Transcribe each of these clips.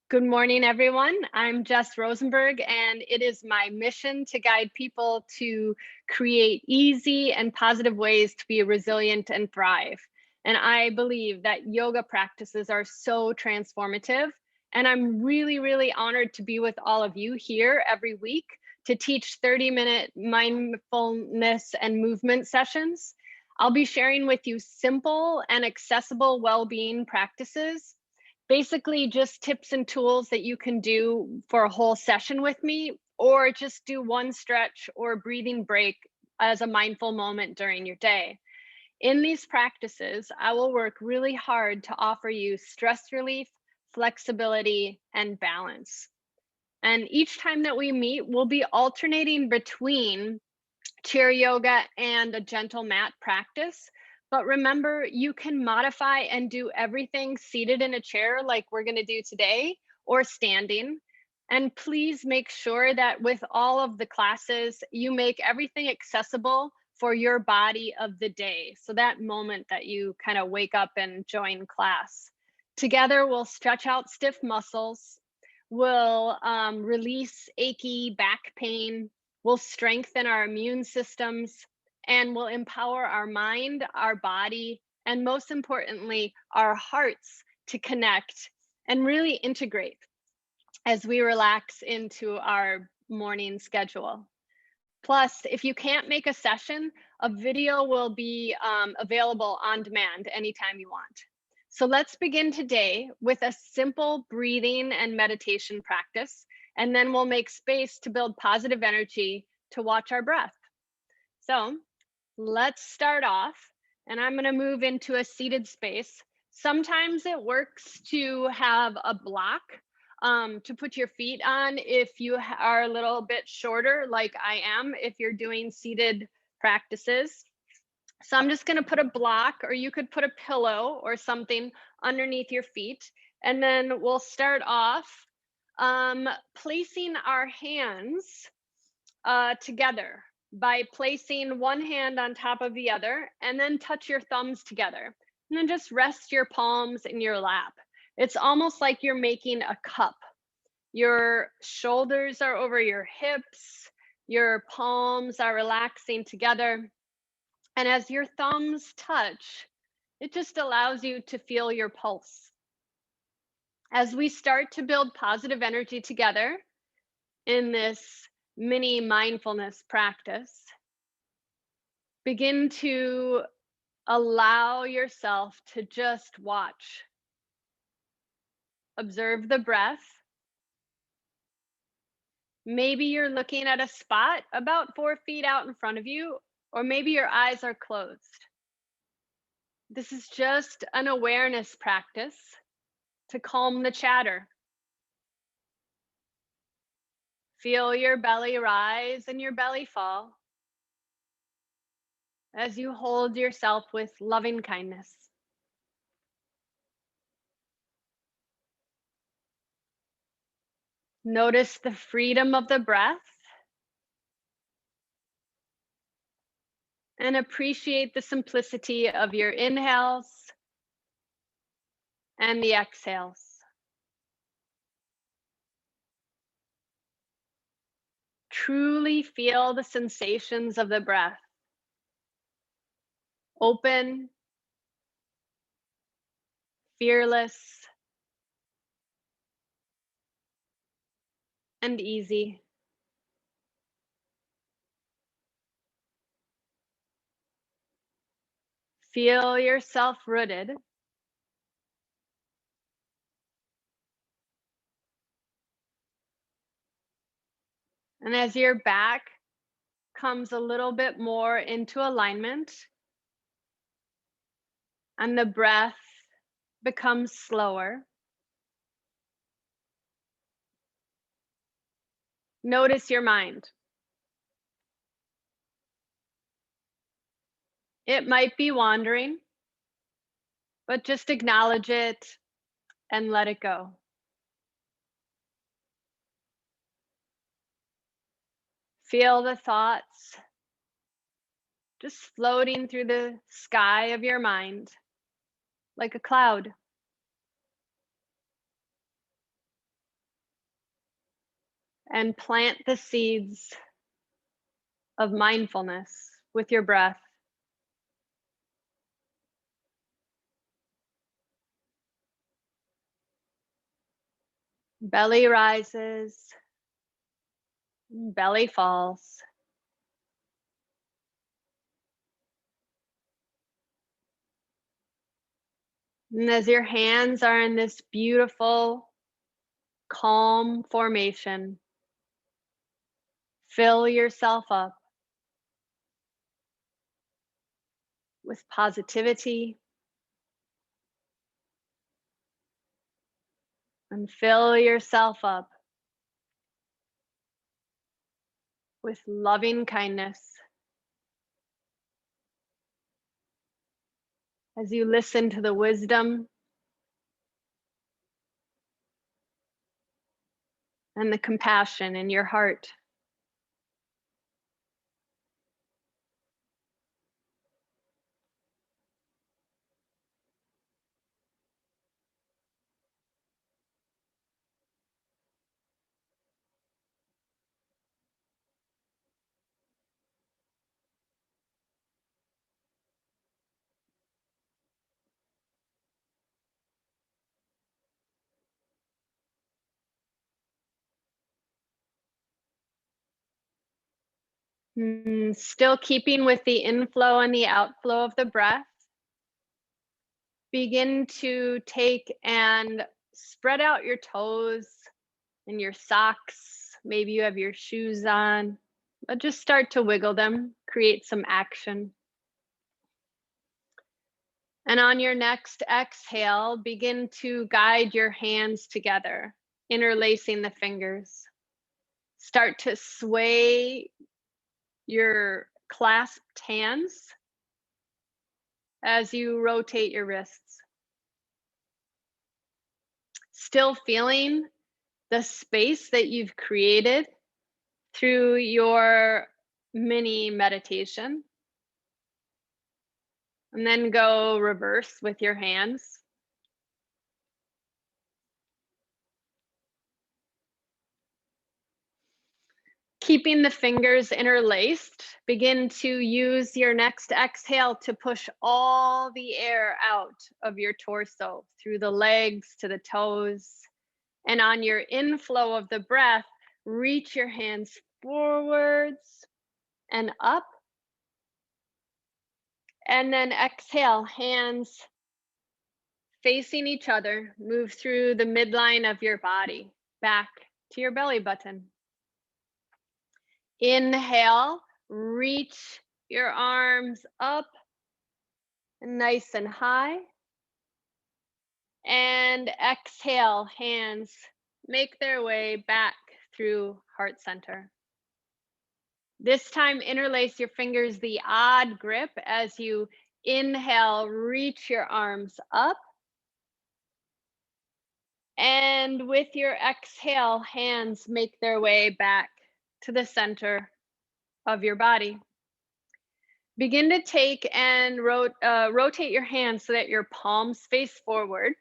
Good morning, everyone. I'm Jess Rosenberg, and it is my mission to guide people to create easy and positive ways to be resilient and thrive. And I believe that yoga practices are so transformative. And I'm really, really honored to be with all of you here every week to teach 30-minute mindfulness and movement sessions. I'll be sharing with you simple and accessible well-being practices, basically just tips and tools that you can do for a whole session with me, or just do one stretch or breathing break as a mindful moment during your day. In these practices, I will work really hard to offer you stress relief, flexibility, and balance. And each time that we meet, we'll be alternating between chair yoga and a gentle mat practice. But remember, you can modify and do everything seated in a chair like we're going to do today, or standing. And please make sure that with all of the classes, you make everything accessible for your body of the day. So that moment that you kind of wake up and join class. Together, we'll stretch out stiff muscles. We'll release achy back pain. We'll strengthen our immune systems, and will empower our mind, our body, and most importantly, our hearts to connect and really integrate as we relax into our morning schedule. Plus, if you can't make a session, a video will be available on demand anytime you want. So let's begin today with a simple breathing and meditation practice, and then we'll make space to build positive energy to watch our breath. So let's start off, and I'm going to move into a seated space. Sometimes it works to have a block to put your feet on if you are a little bit shorter, like I am, if you're doing seated practices. So I'm just going to put a block, or you could put a pillow or something underneath your feet. And then we'll start off placing our hands together by placing one hand on top of the other, and then touch your thumbs together. And then just rest your palms in your lap. It's almost like you're making a cup. Your shoulders are over your hips, your palms are relaxing together. And as your thumbs touch, it just allows you to feel your pulse. As we start to build positive energy together in this mini mindfulness practice, begin to allow yourself to just watch. Observe the breath. Maybe you're looking at a spot about 4 feet out in front of you, or maybe your eyes are closed. This is just an awareness practice to calm the chatter. Feel your belly rise and your belly fall as you hold yourself with loving kindness. Notice the freedom of the breath and appreciate the simplicity of your inhales and the exhales. Truly feel the sensations of the breath. Open, fearless, and easy. Feel yourself rooted. And as your back comes a little bit more into alignment and the breath becomes slower, notice your mind. It might be wandering, but just acknowledge it and let it go. Feel the thoughts just floating through the sky of your mind like a cloud. and plant the seeds of mindfulness with your breath. Belly rises, belly falls. And as your hands are in this beautiful, calm formation, fill yourself up with positivity and fill yourself up with loving kindness as you listen to the wisdom and the compassion in your heart. Still keeping with the inflow and the outflow of the breath, begin to take and spread out your toes and your socks. Maybe you have your shoes on, but just start to wiggle them, create some action. And on your next exhale, begin to guide your hands together, interlacing the fingers. Start to sway your clasped hands as you rotate your wrists. Still feeling the space that you've created through your mini meditation. And then go reverse with your hands. Keeping the fingers interlaced, begin to use your next exhale to push all the air out of your torso, through the legs to the toes. And on your inflow of the breath, reach your hands forwards and up. And then exhale, hands facing each other, move through the midline of your body, back to your belly button. Inhale, reach your arms up nice and high. And exhale, hands make their way back through heart center. This time, interlace your fingers the odd grip as you inhale, reach your arms up. And with your exhale, hands make their way back to the center of your body. Begin to take and rotate your hands so that your palms face forward.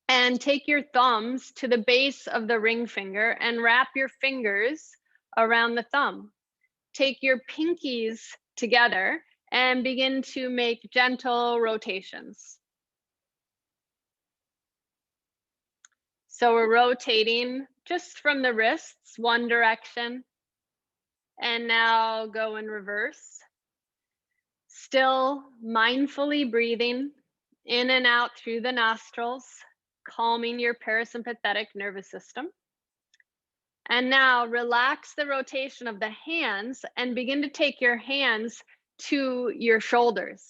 And take your thumbs to the base of the ring finger and wrap your fingers around the thumb. Take your pinkies together and begin to make gentle rotations. So we're rotating just from the wrists, one direction, and now go in reverse. Still mindfully breathing in and out through the nostrils, calming your parasympathetic nervous system. And now relax the rotation of the hands and begin to take your hands to your shoulders.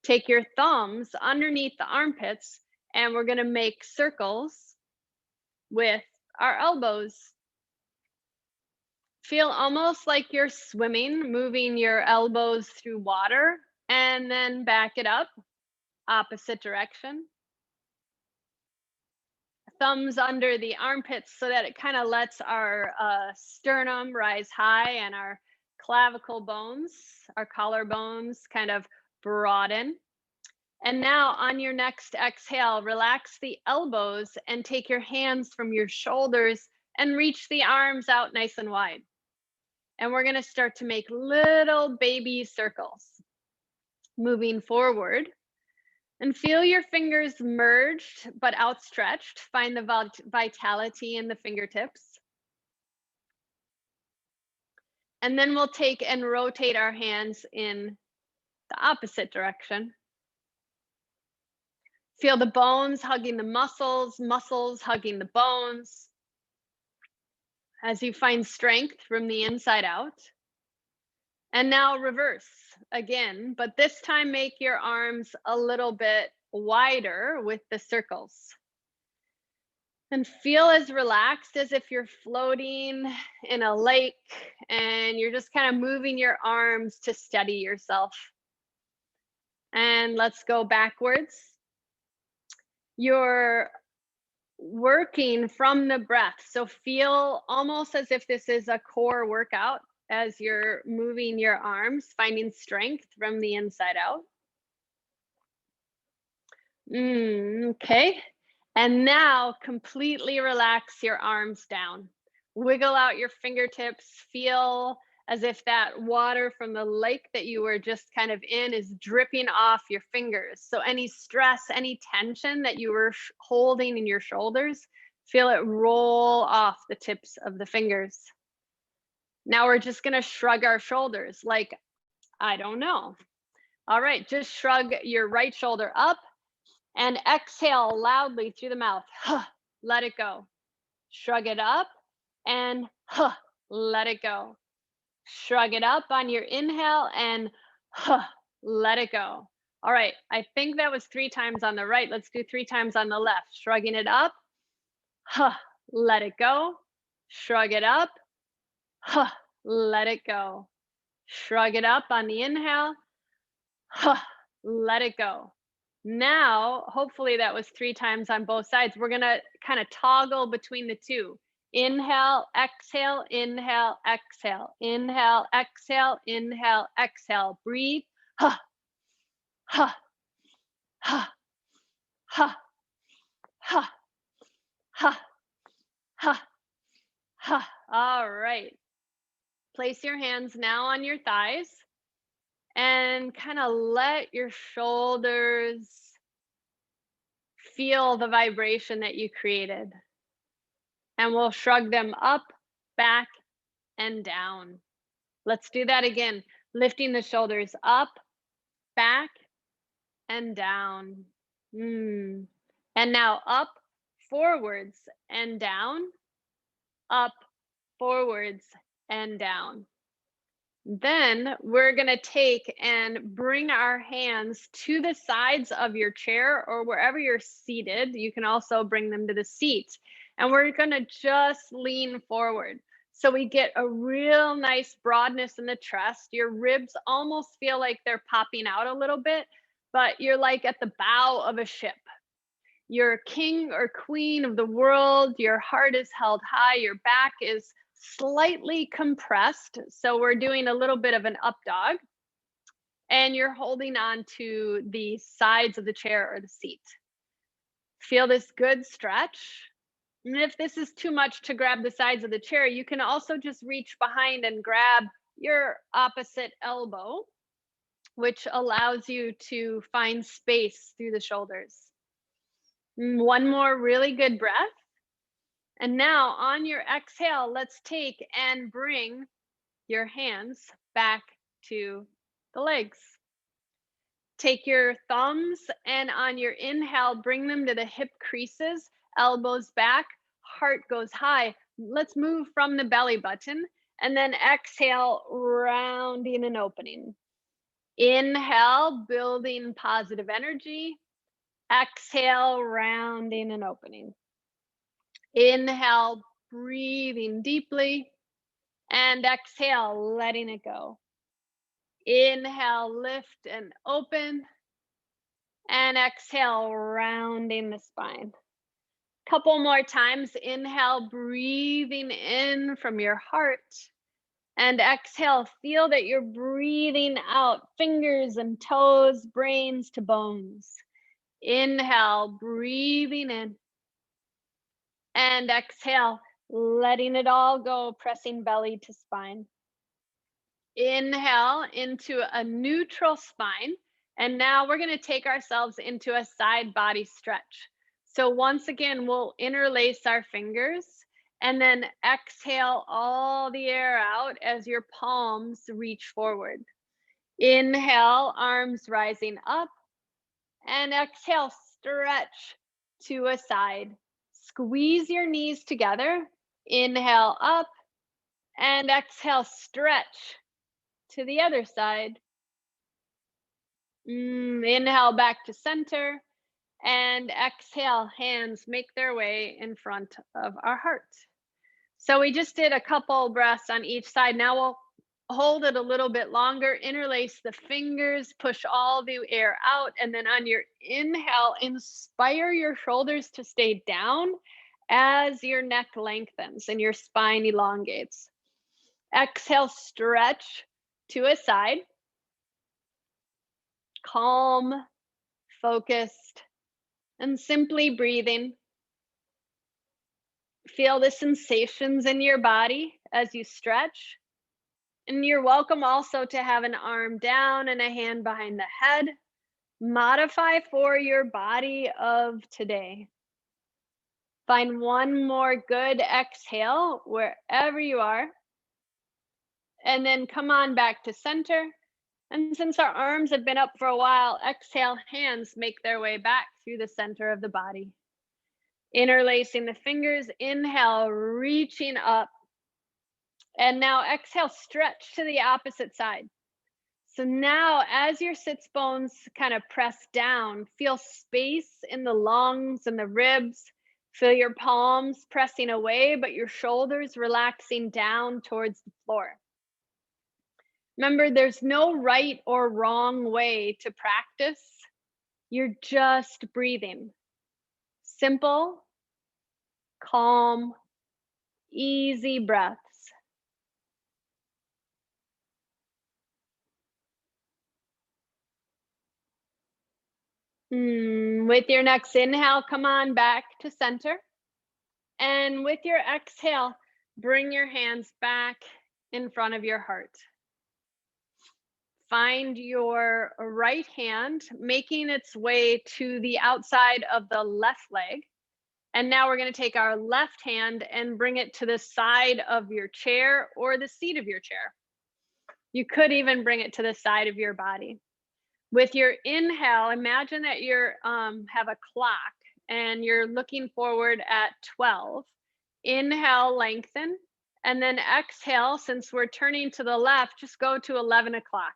Take your thumbs underneath the armpits, and we're going to make circles with our elbows. Feel almost like you're swimming, moving your elbows through water, and then back it up, opposite direction. Thumbs under the armpits so that it kind of lets our sternum rise high and our clavicle bones, our collarbones kind of broaden. And now on your next exhale, relax the elbows and take your hands from your shoulders and reach the arms out nice and wide. And we're gonna start to make little baby circles. Moving forward, and feel your fingers merged but outstretched. Find the vitality in the fingertips. And then we'll take and rotate our hands in the opposite direction. Feel the bones hugging the muscles, muscles hugging the bones as you find strength from the inside out. And now reverse again, but this time make your arms a little bit wider with the circles. And feel as relaxed as if you're floating in a lake and you're just kind of moving your arms to steady yourself. And let's go backwards. You're working from the breath. So feel almost as if this is a core workout as you're moving your arms, finding strength from the inside out. Okay. And now completely relax your arms down. Wiggle out your fingertips. Feel as if that water from the lake that you were just kind of in is dripping off your fingers. So any stress, any tension that you were holding in your shoulders, feel it roll off the tips of the fingers. Now we're just gonna shrug our shoulders like, I don't know. All right, just shrug your right shoulder up and exhale loudly through the mouth. Let it go. Shrug it up and let it go. Shrug it up on your inhale and let it go. All right, I think that was 3 times on the right. Let's do 3 times on the left. Shrugging it up, let it go. Shrug it up, let it go. Shrug it up on the inhale, let it go. Now, hopefully that was 3 times on both sides. We're gonna kind of toggle between the two. Inhale, exhale, inhale, exhale, inhale, exhale, inhale, exhale. Breathe. Ha, ha, ha, ha, ha, ha, ha, ha. All right. Place your hands now on your thighs and kind of let your shoulders feel the vibration that you created. And we'll shrug them up, back, and down. Let's do that again. Lifting the shoulders up, back, and down. And now up, forwards, and down. Up, forwards, and down. Then we're going to take and bring our hands to the sides of your chair or wherever you're seated. You can also bring them to the seat. And we're going to just lean forward. So we get a real nice broadness in the chest. Your ribs almost feel like they're popping out a little bit, but you're like at the bow of a ship. You're king or queen of the world. Your heart is held high. Your back is slightly compressed. So we're doing a little bit of an up dog. And you're holding on to the sides of the chair or the seat. Feel this good stretch. And if this is too much to grab the sides of the chair, you can also just reach behind and grab your opposite elbow, which allows you to find space through the shoulders. One more really good breath. And now on your exhale, let's take and bring your hands back to the legs. Take your thumbs and on your inhale, bring them to the hip creases, elbows back, heart goes high. Let's move from the belly button and then exhale, rounding and opening. Inhale, building positive energy. Exhale, rounding and opening. Inhale, breathing deeply. And exhale, letting it go. Inhale, lift and open. And exhale, rounding the spine. Couple more times. Inhale, breathing in from your heart. And exhale, feel that you're breathing out, fingers and toes, brains to bones. Inhale, breathing in. And exhale, letting it all go, pressing belly to spine. Inhale into a neutral spine. And now we're going to take ourselves into a side body stretch. So once again, we'll interlace our fingers and then exhale all the air out as your palms reach forward. Inhale, arms rising up, and exhale, stretch to a side. Squeeze your knees together. Inhale up, and exhale, stretch to the other side. Inhale back to center, and exhale, hands make their way in front of our heart. So we just did a couple breaths on each side. Now we'll hold it a little bit longer, interlace the fingers, push all the air out, and then on your inhale, inspire your shoulders to stay down as your neck lengthens and your spine elongates. Exhale, stretch to a side. Calm, focused, and simply breathing. Feel the sensations in your body as you stretch. And you're welcome also to have an arm down and a hand behind the head. Modify for your body of today. Find one more good exhale wherever you are. And then come on back to center. And since our arms have been up for a while, exhale, hands make their way back through the center of the body. Interlacing the fingers, inhale, reaching up. And now exhale, stretch to the opposite side. So now as your sits bones kind of press down, feel space in the lungs and the ribs. Feel your palms pressing away, but your shoulders relaxing down towards the floor. Remember, there's no right or wrong way to practice. You're just breathing. Simple, calm, easy breaths. With your next inhale, come on back to center. And with your exhale, bring your hands back in front of your heart. Find your right hand making its way to the outside of the left leg. And now we're going to take our left hand and bring it to the side of your chair or the seat of your chair. You could even bring it to the side of your body. With your inhale, imagine that you have a clock and you're looking forward at 12. Inhale, lengthen, and then exhale, since we're turning to the left, just go to 11 o'clock.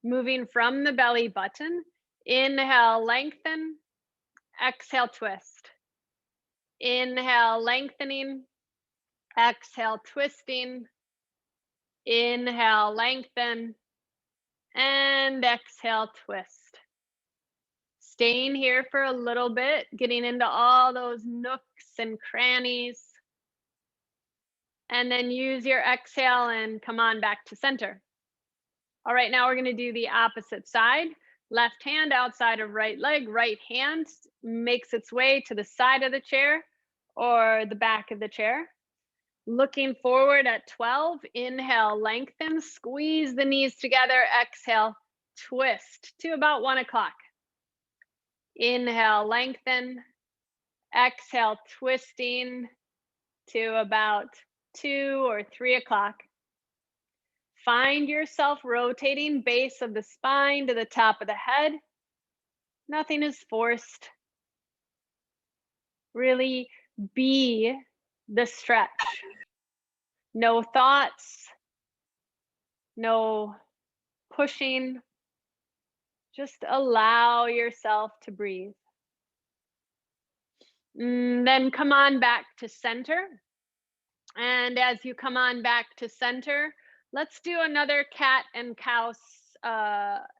Moving from the belly button, inhale, lengthen, exhale, twist. Inhale, lengthening, exhale, twisting, inhale, lengthen, and exhale, twist. Staying here for a little bit, getting into all those nooks and crannies. And then use your exhale and come on back to center. All right, now we're going to do the opposite side. Left hand outside of right leg, right hand makes its way to the side of the chair or the back of the chair. Looking forward at 12, inhale, lengthen, squeeze the knees together, exhale, twist to about 1 o'clock. Inhale, lengthen, exhale, twisting to about 2 or 3 o'clock. Find yourself rotating base of the spine to the top of the head. Nothing is forced. Really be the stretch. No thoughts, no pushing. Just allow yourself to breathe. Then come on back to center. And as you come on back to center, let's do another cat and cow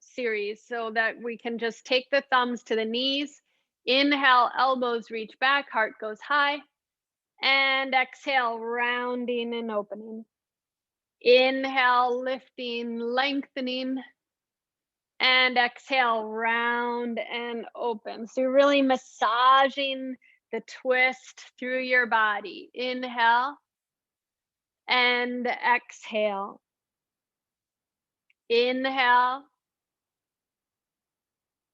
series so that we can just take the thumbs to the knees. Inhale, elbows reach back, heart goes high. And exhale, rounding and opening. Inhale, lifting, lengthening. And exhale, round and open. So you're really massaging the twist through your body. Inhale and exhale. Inhale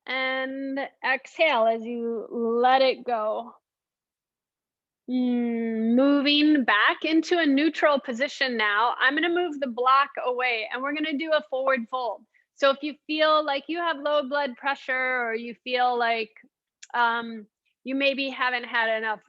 and exhale as you let it go. Moving back into a neutral position now. I'm going to move the block away and we're going to do a forward fold. So if you feel like you have low blood pressure or you feel like you maybe haven't had enough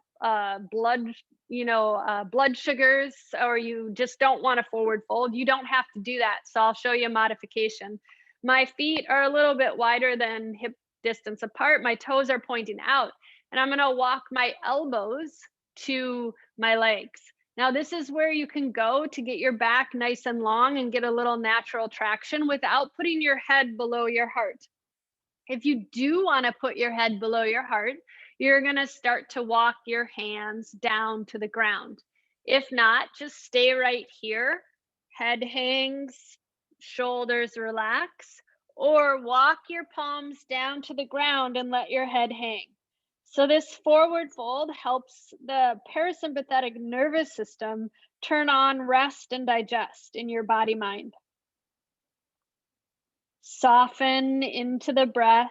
blood sugars, or you just don't want a forward fold, you don't have to do that. So I'll show you a modification. My feet are a little bit wider than hip distance apart. My toes are pointing out, and I'm going to walk my elbows to my legs. Now, this is where you can go to get your back nice and long and get a little natural traction without putting your head below your heart. If you do want to put your head below your heart, you're going to start to walk your hands down to the ground. If not, just stay right here. Head hangs, shoulders relax, or walk your palms down to the ground and let your head hang. So this forward fold helps the parasympathetic nervous system turn on, rest, and digest in your body mind. Soften into the breath.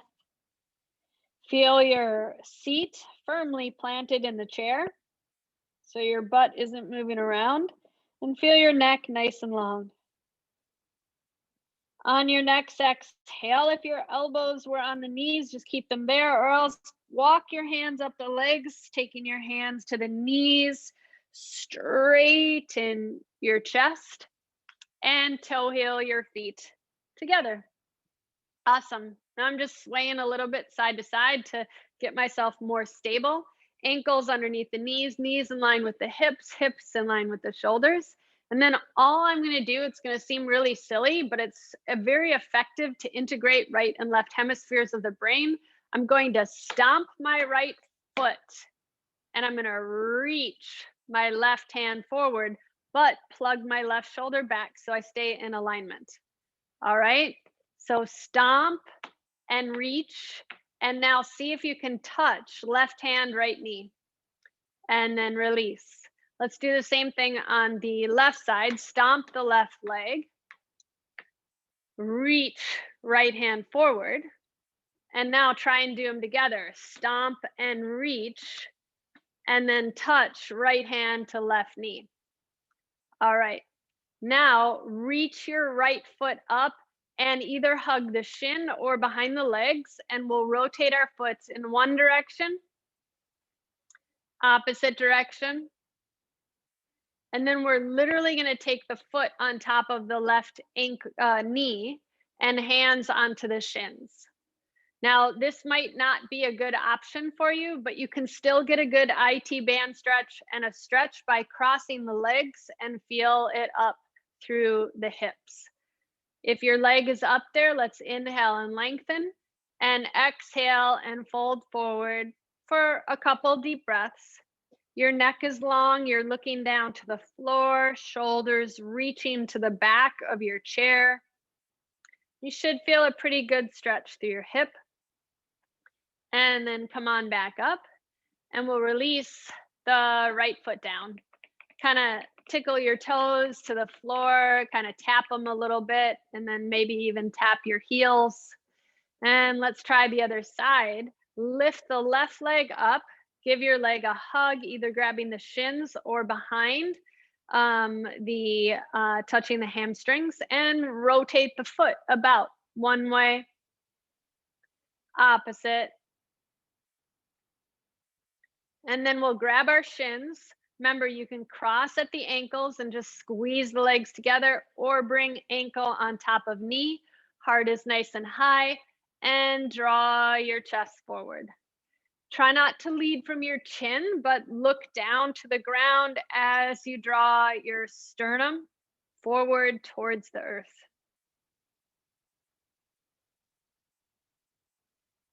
Feel your seat firmly planted in the chair so your butt isn't moving around, and feel your neck nice and long. On your next exhale, if your elbows were on the knees, just keep them there, or else walk your hands up the legs, taking your hands to the knees, straighten your chest, and toe heel your feet together. Awesome. Now I'm just swaying a little bit side to side to get myself more stable. Ankles underneath the knees, knees in line with the hips, hips in line with the shoulders. And then all I'm going to do, it's going to seem really silly, but it's very effective to integrate right and left hemispheres of the brain. I'm going to stomp my right foot and I'm going to reach my left hand forward, but plug my left shoulder back so I stay in alignment. All right. So stomp and reach, and now see if you can touch left hand, right knee, and then release. Let's do the same thing on the left side. Stomp the left leg, reach right hand forward, and now try and do them together. Stomp and reach, and then touch right hand to left knee. All right, now reach your right foot up and either hug the shin or behind the legs, and we'll rotate our foot in one direction, opposite direction. And then we're literally going to take the foot on top of the left knee and hands onto the shins. Now, this might not be a good option for you, but you can still get a good IT band stretch and a stretch by crossing the legs and feel it up through the hips. If your leg is up there, let's inhale and lengthen, and exhale and fold forward for a couple deep breaths. Your neck is long, you're looking down to the floor, shoulders reaching to the back of your chair. You should feel a pretty good stretch through your hip. And then come on back up, and we'll release the right foot down. Kind of tickle your toes to the floor, kind of tap them a little bit, and then maybe even tap your heels. And let's try the other side. Lift the left leg up, give your leg a hug, either grabbing the shins or behind touching the hamstrings, and rotate the foot about one way, opposite. And then we'll grab our shins. Remember, you can cross at the ankles and just squeeze the legs together, or bring ankle on top of knee. Heart is nice and high, and draw your chest forward. Try not to lead from your chin, but look down to the ground as you draw your sternum forward towards the earth.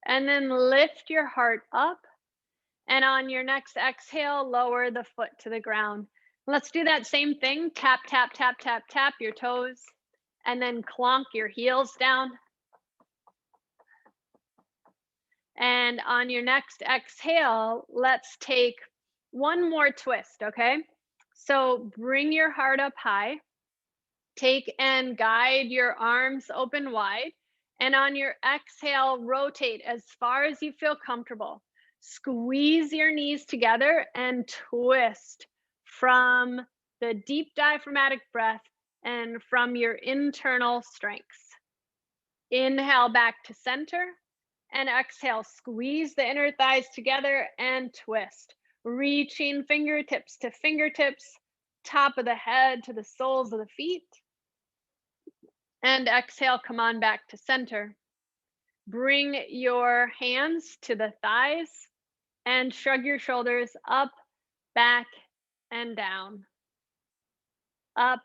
And then lift your heart up. And on your next exhale, lower the foot to the ground. Let's do that same thing. Tap, tap, tap, tap, tap your toes, and then clonk your heels down. And And on your next exhale, let's take one more twist, okay? So bring your heart up high, take and guide your arms open wide. And on your exhale, rotate as far as you feel comfortable. Squeeze your knees together and twist from the deep diaphragmatic breath and from your internal strengths. Inhale back to center and exhale, squeeze the inner thighs together and twist. Reaching fingertips to fingertips, top of the head to the soles of the feet. And exhale, come on back to center. Bring your hands to the thighs and shrug your shoulders up, back, and down. Up,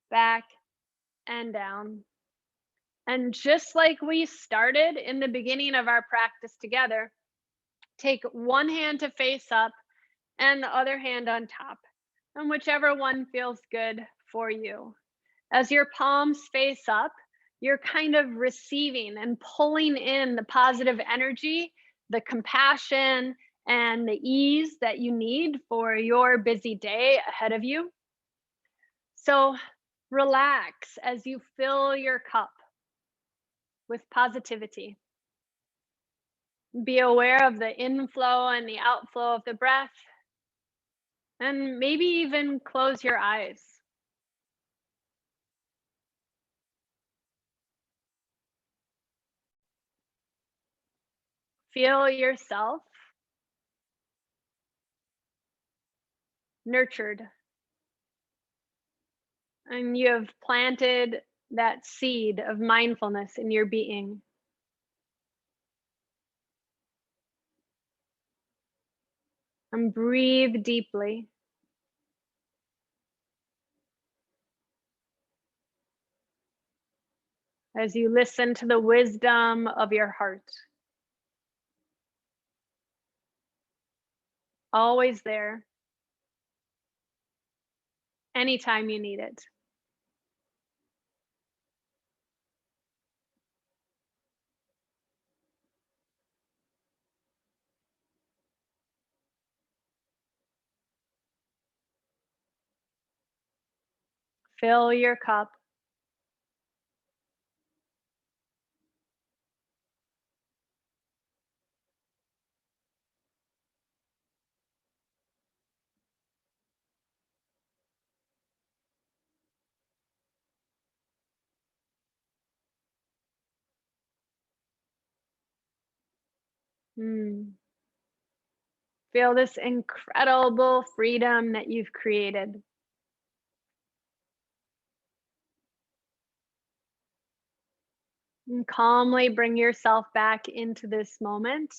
back, and down. And just like we started in the beginning of our practice together, take one hand to face up and the other hand on top, and whichever one feels good for you. As your palms face up, you're kind of receiving and pulling in the positive energy, the compassion, and the ease that you need for your busy day ahead of you. So relax as you fill your cup with positivity. Be aware of the inflow and the outflow of the breath, and maybe even close your eyes. Feel yourself nurtured, and you have planted that seed of mindfulness in your being. And breathe deeply. As you listen to the wisdom of your heart. Always there, anytime you need it. Fill your cup. Mm. Feel this incredible freedom that you've created. And calmly bring yourself back into this moment.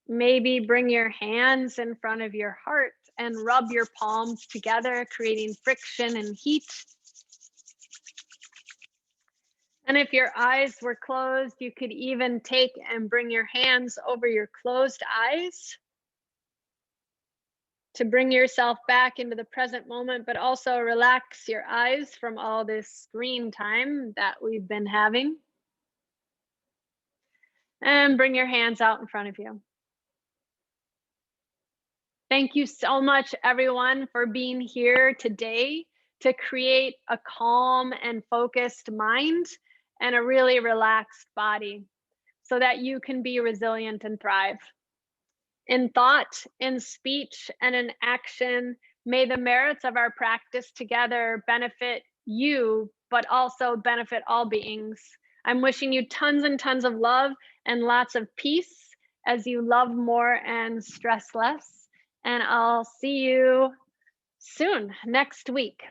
Maybe bring your hands in front of your heart and rub your palms together, creating friction and heat. And if your eyes were closed, you could even take and bring your hands over your closed eyes to bring yourself back into the present moment, but also relax your eyes from all this screen time that we've been having. And bring your hands out in front of you. Thank you so much, everyone, for being here today to create a calm and focused mind and a really relaxed body so that you can be resilient and thrive. In thought, in speech, and in action, may the merits of our practice together benefit you, but also benefit all beings. I'm wishing you tons and tons of love and lots of peace as you love more and stress less. And I'll see you soon, next week.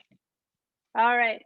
All right.